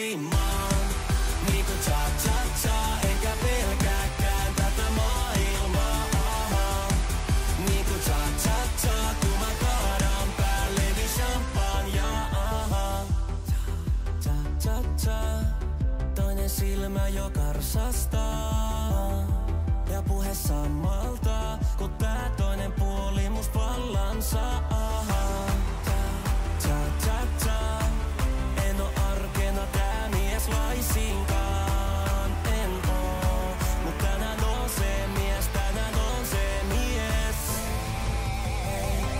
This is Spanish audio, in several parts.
tanssimaan. Niinku cha-cha-cha, enkä pelkääkään tätä maailmaa. Niinku cha-cha-cha, kun mä kaadan päälleni champagnea. Cha-cha-cha, toinen silmä jo karsastaa. Ja puhe sammaltaa, kun tää toinen puoli must vallan saa. Cha-cha-cha, en oo arkena tää mies laisinkaan. En oo, mut tänään on se mies, tänään on se mies.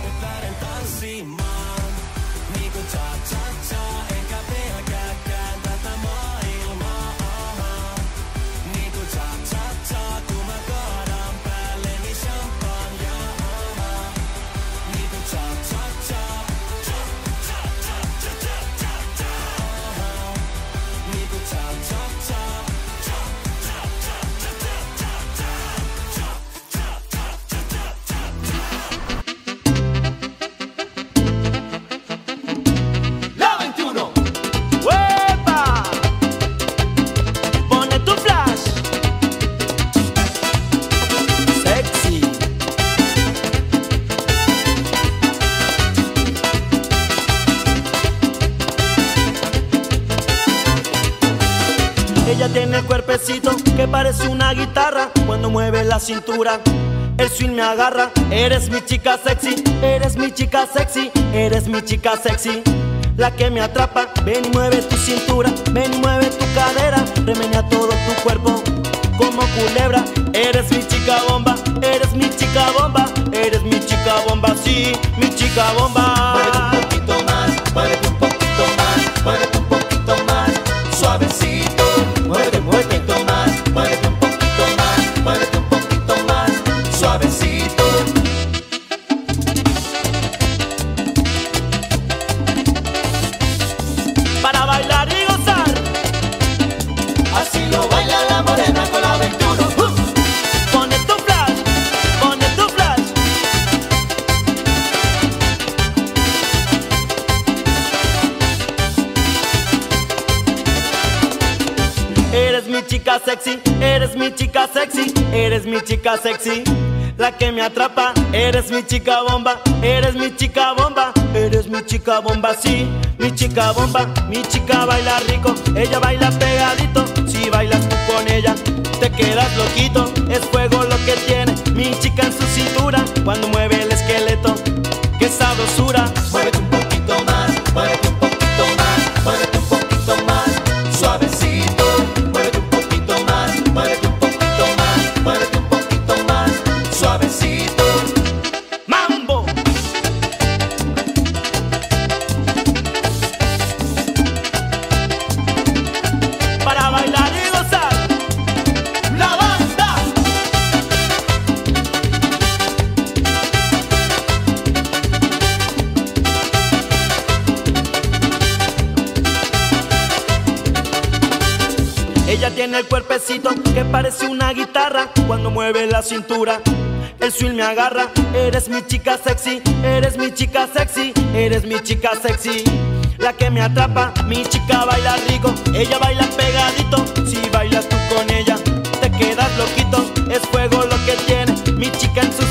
Nyt lähden tanssimaan, niinku cha-cha-cha, enkä pelkääkään tätä maailmaa. Niinku cha-cha-cha, kun mä kaadan päälleni champagnea. Niinku cha-cha-cha, cha-cha-cha-cha-cha-cha. Niinku cha-cha-cha, La 21. ¡Huepa! Pone tu flash. Sexy. Ella tiene el cuerpecito que parece una guitarra cuando mueve la cintura. El swing me agarra. Eres mi chica sexy, eres mi chica sexy, eres mi chica sexy. La que me atrapa. Ven y mueve tu cintura, ven y mueve tu cadera. Remenea todo tu cuerpo como culebra. Eres mi chica bomba, eres mi chica bomba, eres mi chica bomba, sí, mi chica bomba. muévete un poquito más, muévete un poquito más, muévete un poquito más, suavecito. Muévete un poquito más, muévete un poquito más, muévete un poquito más, suavecito. Para bailar y gozar. Así lo baila la morena con la 21. Pone tu flash, pone tu flash. Eres mi chica sexy, eres mi chica sexy, eres mi chica sexy. La que me atrapa. Eres mi chica bomba, eres mi chica bomba, eres mi chica bomba, sí, mi chica bomba. Mi chica baila rico, ella baila pegadito. Si bailas tú con ella, te quedas loquito. Es fuego lo que tiene mi chica en su cintura cuando mueve el esqueleto. ¡Qué sabrosura! Muévete un poquito más, muévete un poquito más, muévete un poquito más, suavecito. Muévete un poquito más, muévete un poquito más, muévete un poquito más, suavecito. ¡Mambo! Para bailar y gozar. La banda. Ella tiene el cuerpecito que parece una guitarra cuando mueve la cintura. El swing me agarra. Eres mi chica sexy, eres mi chica sexy, eres mi chica sexy. La que me atrapa. Mi chica baila rico, ella baila pegadito. Si bailas tú con ella, te quedas loquito. Es fuego lo que tiene mi chica en su